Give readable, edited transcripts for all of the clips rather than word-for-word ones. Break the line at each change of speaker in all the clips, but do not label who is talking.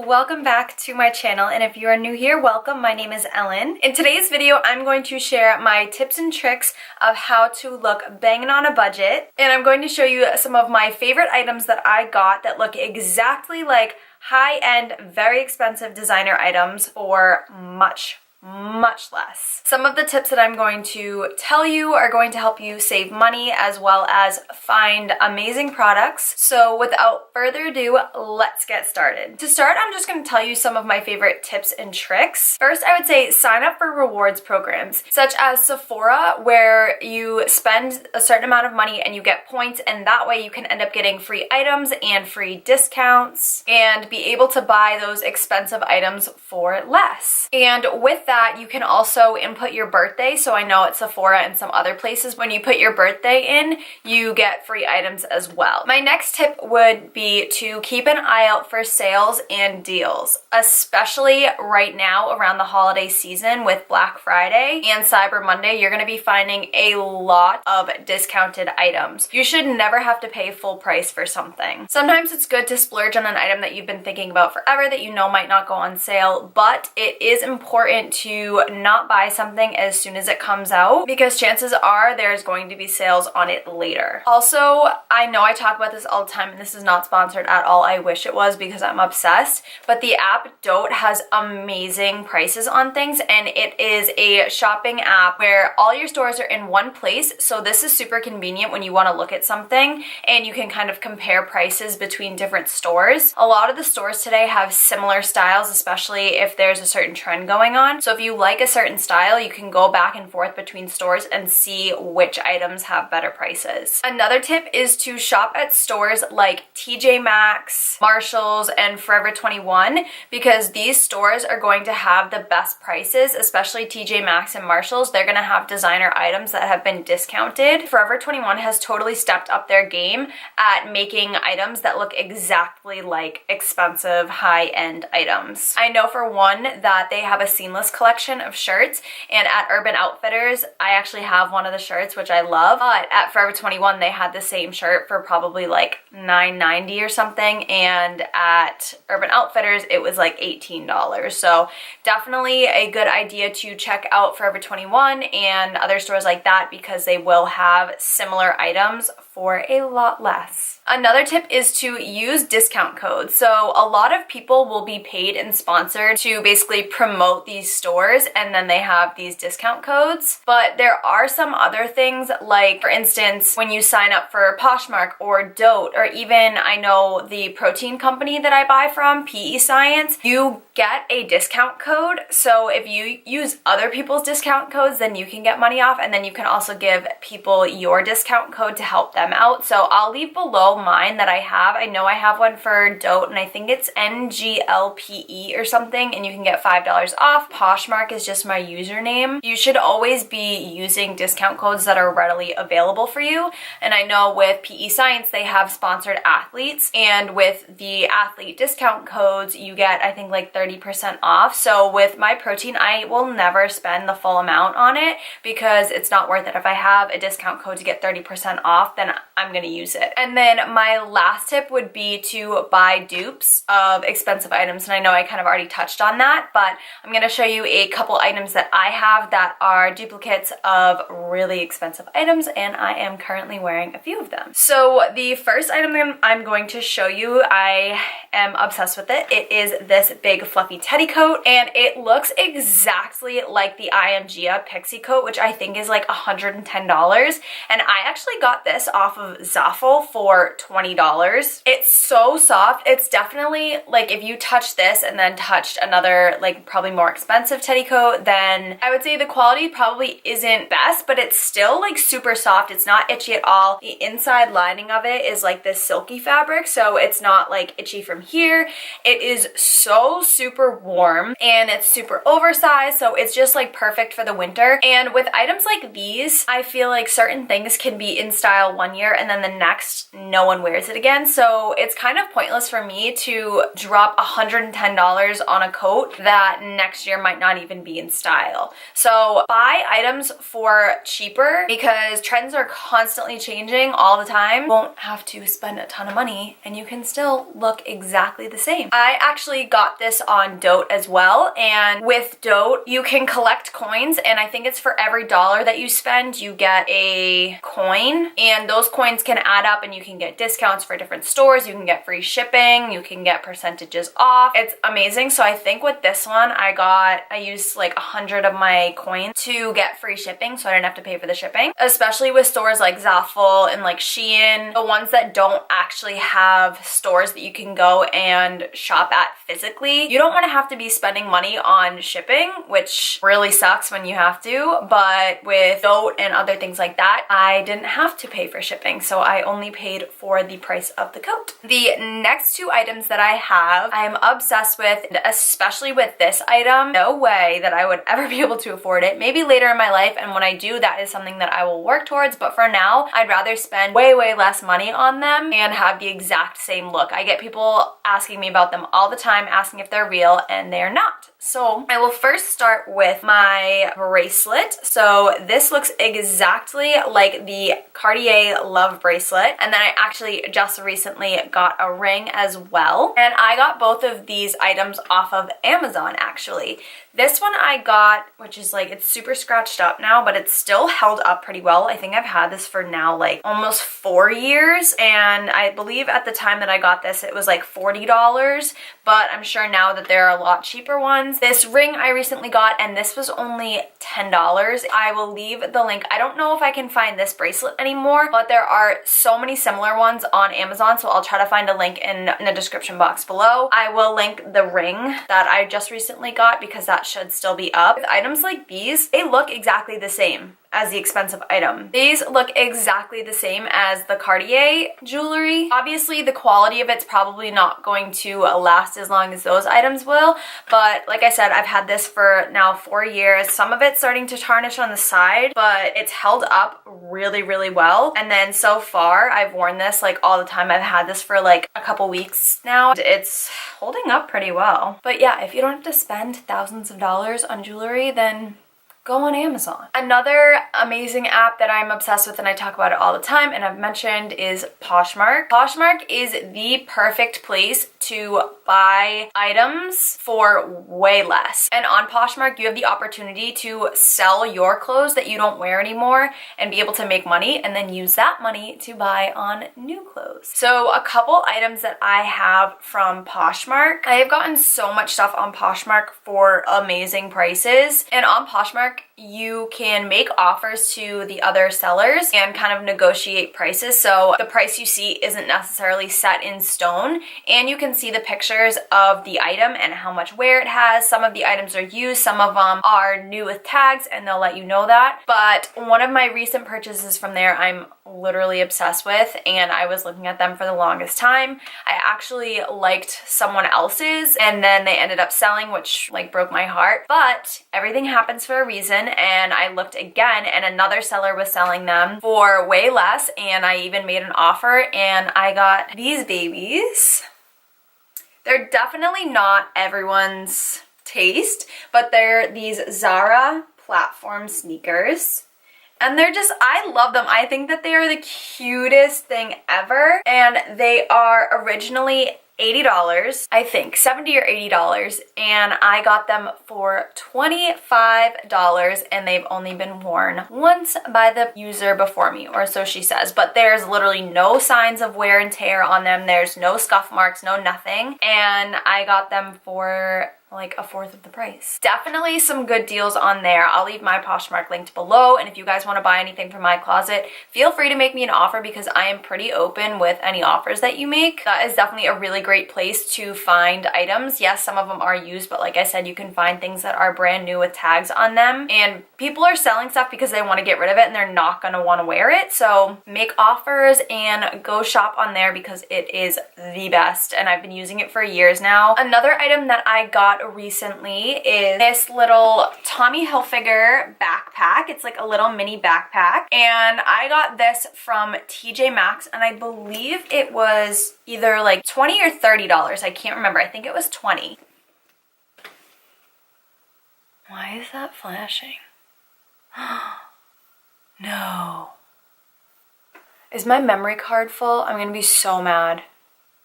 welcome back to my channel, and if you are new here, welcome. My name is Ellen. In today's video, I'm going to share my tips and tricks of how to look banging on a budget, and I'm going to show you some of my favorite items that I got that look exactly like high-end, very expensive designer items for much less. Some of the tips that I'm going to tell you are going to help you save money as well as find amazing products. So without further ado, let's get started. To start, I'm just going to tell you some of my favorite tips and tricks. First, I would say sign up for rewards programs such as Sephora, where you spend a certain amount of money and you get points, and that way you can end up getting free items and free discounts and be able to buy those expensive items for less. And with that, you can also input your birthday. So I know at Sephora and some other places, when you put your birthday in, you get free items as well. My next tip would be to keep an eye out for sales and deals, especially right now around the holiday season with Black Friday and Cyber Monday. You're going to be finding a lot of discounted items. You should never have to pay full price for something. Sometimes it's good to splurge on an item that you've been thinking about forever that you know might not go on sale, but it is important to not buy something as soon as it comes out, because chances are there's going to be sales on it later. Also, I know I talk about this all the time and this is not sponsored at all. I wish it was because I'm obsessed, but the app Dote has amazing prices on things, and it is a shopping app where all your stores are in one place. So this is super convenient when you want to look at something and you can kind of compare prices between different stores. A lot of the stores today have similar styles, especially if there's a certain trend going on. So if you like a certain style, you can go back and forth between stores and see which items have better prices. Another tip is to shop at stores like TJ Maxx, Marshalls, and Forever 21, because these stores are going to have the best prices, especially TJ Maxx and Marshalls. They're going to have designer items that have been discounted. Forever 21 has totally stepped up their game at making items that look exactly like expensive high-end items. I know for one that they have a seamless collection of shirts, and at Urban Outfitters I actually have one of the shirts, which I love, but at Forever 21 they had the same shirt for probably like $9.90 or something, and at Urban Outfitters it was like $18. So definitely a good idea to check out Forever 21 and other stores like that, because they will have similar items for a lot less. Another tip is to use discount codes. So a lot of people will be paid and sponsored to basically promote these stores, and then they have these discount codes. But there are some other things, like for instance, when you sign up for Poshmark or Dote, or even I know the protein company that I buy from, PESCIENCE, you get a discount code. So if you use other people's discount codes, then you can get money off, and then you can also give people your discount code to help them out. So I'll leave below mine that I have. I know I have one for Dote, and I think it's NGLPE or something, and you can get $5 off. Poshmark is just my username. You should always be using discount codes that are readily available for you. And I know with PESCIENCE they have sponsored athletes, and with the athlete discount codes you get, I think, like 30% off. So with my protein, I will never spend the full amount on it because it's not worth it. If I have a discount code to get 30% off, then I'm gonna use it. And then my last tip would be to buy dupes of expensive items. And I know I kind of already touched on that, but I'm gonna show you a couple items that I have that are duplicates of really expensive items, and I am currently wearing a few of them. So the first item I'm going to show you, I am obsessed with it. It is this big fluffy teddy coat, and it looks exactly like the IMGA Pixie coat, which I think is like $110. And I actually got this off of Zara for $20. It's so soft. It's definitely like if you touch this and then touched another like probably more expensive teddy coat, then I would say the quality probably isn't best, but it's still like super soft. It's not itchy at all. The inside lining of it is like this silky fabric, so it's not like itchy from here. It is so super warm, and it's super oversized, so it's just like perfect for the winter. And with items like these, I feel like certain things can be in style one year and then the next no no one wears it again. So it's kind of pointless for me to drop $110 on a coat that next year might not even be in style. So buy items for cheaper because trends are constantly changing all the time. You won't have to spend a ton of money and you can still look exactly the same. I actually got this on Dote as well, and with Dote you can collect coins, and I think it's for every dollar that you spend you get a coin, and those coins can add up and you can get discounts for different stores, you can get free shipping, you can get percentages off. It's amazing. So I think with this one I used like 100 of my coins to get free shipping, so I didn't have to pay for the shipping. Especially with stores like Zaful and like Shein, the ones that don't actually have stores that you can go and shop at physically. You don't want to have to be spending money on shipping, which really sucks when you have to, but with Dote and other things like that, I didn't have to pay for shipping, so I only paid for the price of the coat. The next two items that I have, I am obsessed with, especially with this item. No way that I would ever be able to afford it. Maybe later in my life, and when I do, that is something that I will work towards, but for now, I'd rather spend way less money on them and have the exact same look. I get people asking me about them all the time, asking if they're real, and they're not. So I will first start with my bracelet. So this looks exactly like the Cartier Love bracelet, and then I actually just recently got a ring as well, and I got both of these items off of Amazon actually. This one I got, which is like, it's super scratched up now, but it's still held up pretty well. I think I've had this for now like almost 4 years, and I believe at the time that I got this it was like $40, but I'm sure now that there are a lot cheaper ones. This ring I recently got, and this was only $10. I will leave the link. I don't know if I can find this bracelet anymore, but there are so many similar ones on Amazon, so I'll try to find a link in the description box below. I will link the ring that I just recently got because that should still be up. With items like these, they look exactly the same as the expensive item. These look exactly the same as the Cartier jewelry. Obviously, the quality of it's probably not going to last as long as those items will, but like I said, I've had this for now 4 years. Some of it's starting to tarnish on the side, but it's held up really well. And then so far, I've worn this like all the time. I've had this for like a couple weeks now. It's holding up pretty well. But yeah, if you don't have to spend thousands of dollars on jewelry, then go on Amazon. Another amazing app that I'm obsessed with, and I talk about it all the time and I've mentioned, is Poshmark. Poshmark is the perfect place to buy items for way less. And on Poshmark, you have the opportunity to sell your clothes that you don't wear anymore and be able to make money, and then use that money to buy on new clothes. So a couple items that I have from Poshmark. I have gotten so much stuff on Poshmark for amazing prices, and on Poshmark, you can make offers to the other sellers and kind of negotiate prices. So the price you see isn't necessarily set in stone, and you can see the pictures of the item and how much wear it has. Some of the items are used, some of them are new with tags, and they'll let you know that. But one of my recent purchases from there I'm literally obsessed with, and I was looking at them for the longest time. I actually liked someone else's, and then they ended up selling, which like broke my heart, but everything happens for a reason. And I looked again, and another seller was selling them for way less, and I even made an offer, and I got these babies. They're definitely not everyone's taste, but they're these Zara platform sneakers. And they're just, I love them. I think that they are the cutest thing ever. And they are originally $80, I think, $70 or $80, and I got them for $25, and they've only been worn once by the user before me, or so she says, but there's literally no signs of wear and tear on them. There's no scuff marks, no nothing, and I got them for like a fourth of the price. Definitely some good deals on there. I'll leave my Poshmark linked below, and if you guys want to buy anything from my closet, feel free to make me an offer because I am pretty open with any offers that you make. That is definitely a really great place to find items. Yes, some of them are used, but like I said, you can find things that are brand new with tags on them, and people are selling stuff because they want to get rid of it and they're not going to want to wear it. So make offers and go shop on there because it is the best, and I've been using it for years now. Another item that I got got recently is this little Tommy Hilfiger backpack. It's like a little mini backpack, and I got this from TJ Maxx, and I believe it was either like $20 or $30. I can't remember. I think it was 20. Why is that flashing? No. Is my memory card full? I'm gonna be so mad.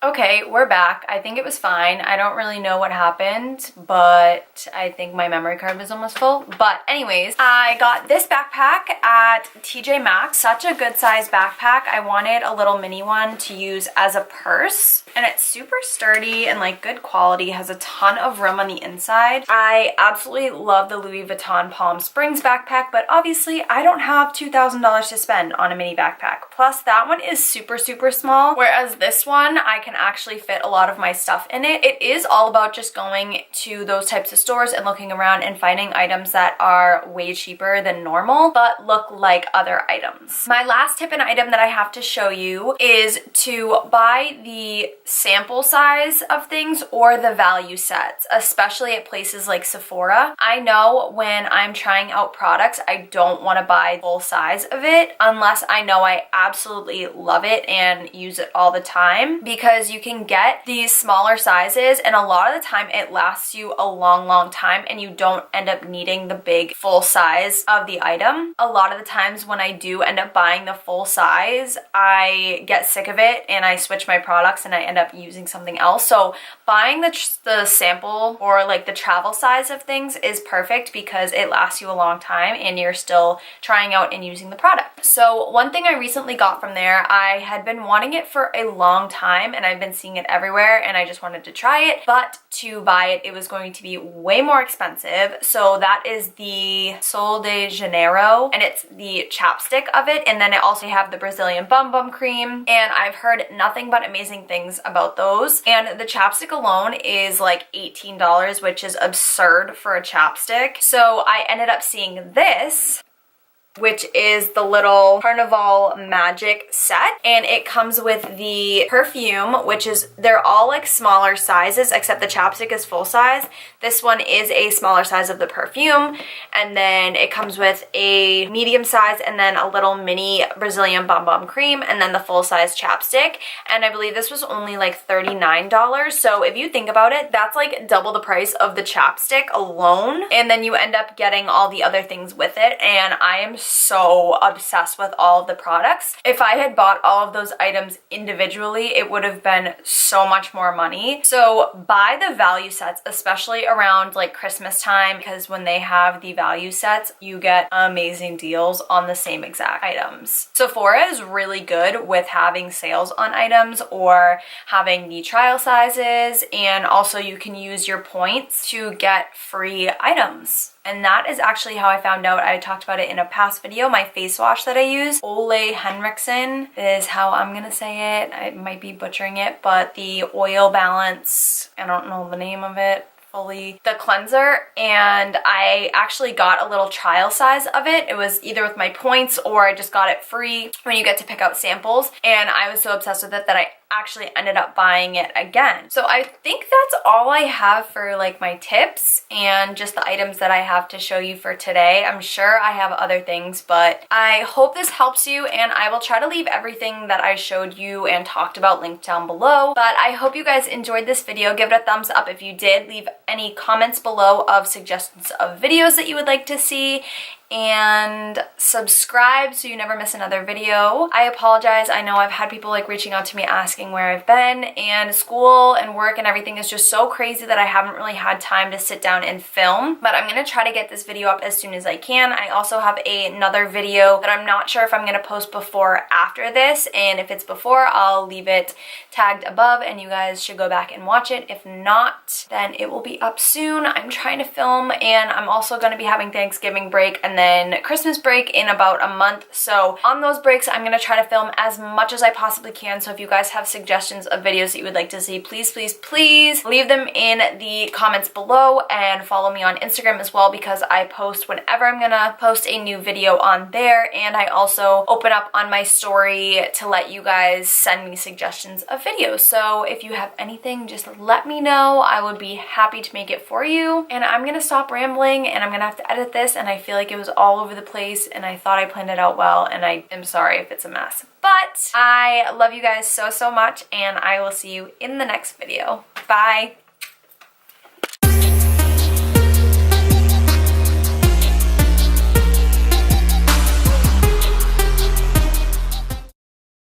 Okay, we're back. I think it was fine. I don't really know what happened, but I think my memory card was almost full. But anyways, I got this backpack at TJ Maxx. Such a good size backpack. I wanted a little mini one to use as a purse, and it's super sturdy and like good quality. Has a ton of room on the inside. I absolutely love the Louis Vuitton Palm Springs backpack, but obviously I don't have $2,000 to spend on a mini backpack. Plus that one is super, super small, whereas this one, I can actually fit a lot of my stuff in it. It is all about just going to those types of stores and looking around and finding items that are way cheaper than normal but look like other items. My last tip and item that I have to show you is to buy the sample size of things or the value sets, especially at places like Sephora. I know when I'm trying out products, I don't want to buy full size of it unless I know I absolutely love it and use it all the time, because you can get these smaller sizes and a lot of the time it lasts you a long time and you don't end up needing the big full size of the item. A lot of the times when I do end up buying the full size, I get sick of it and I switch my products and I end up using something else. So buying the sample or like the travel size of things is perfect because it lasts you a long time and you're still trying out and using the product. So one thing I recently got from there, I had been wanting it for a long time and I've been seeing it everywhere and I just wanted to try it, but to buy it, it was going to be way more expensive. So that is the Sol de Janeiro, and it's the chapstick of it, and then I also have the Brazilian Bum Bum Cream, and I've heard nothing but amazing things about those. And the chapstick alone is like $18, which is absurd for a chapstick. So I ended up seeing this, which is the little Carnival Magic set, and it comes with the perfume, which is, they're all like smaller sizes except the chapstick is full size. This one is a smaller size of the perfume, and then it comes with a medium size and then a little mini Brazilian Bum Bum Cream and then the full size chapstick, and I believe this was only like $39. So if you think about it, that's like double the price of the chapstick alone, and then you end up getting all the other things with it, and I am so obsessed with all of the products. If I had bought all of those items individually, it would have been so much more money. So buy the value sets, especially around like Christmas time, because when they have the value sets, you get amazing deals on the same exact items. Sephora is really good with having sales on items or having the trial sizes, and also you can use your points to get free items. And that is actually how I found out. I talked about it in a past video. My face wash that I use, Ole Henriksen is how I'm gonna say it. I might be butchering it, but the oil balance, I don't know the name of it fully, the cleanser, and I actually got a little trial size of it. It was either with my points or I just got it free when you get to pick out samples, and I was so obsessed with it that I actually ended up buying it again. So I think that's all I have for like my tips and just the items that I have to show you for today. I'm sure I have other things, but I hope this helps you, and I will try to leave everything that I showed you and talked about linked down below. But I hope you guys enjoyed this video. Give it a thumbs up if you did. Leave any comments below of suggestions of videos that you would like to see, and subscribe so you never miss another video. I apologize. I know I've had people like reaching out to me asking where I've been, and school and work and everything is just so crazy that I haven't really had time to sit down and film, but I'm gonna try to get this video up as soon as I can. I also have another video that I'm not sure if I'm gonna post before or after this, and if it's before, I'll leave it tagged above and you guys should go back and watch it. If not, then it will be up soon. I'm trying to film, and I'm also gonna be having Thanksgiving break and then Christmas break in about a month. So on those breaks, I'm gonna try to film as much as I possibly can. So if you guys have suggestions of videos that you would like to see, please, please, please leave them in the comments below, and follow me on Instagram as well, because I post whenever I'm gonna post a new video on there, and I also open up on my story to let you guys send me suggestions of videos. So if you have anything, just let me know. I would be happy to make it for you. And I'm gonna stop rambling, and I'm gonna have to edit this, and I feel like it was all over the place, and I thought I planned it out well, and I am sorry if it's a mess. But I love you guys so, so much, and I will see you in the next video. Bye!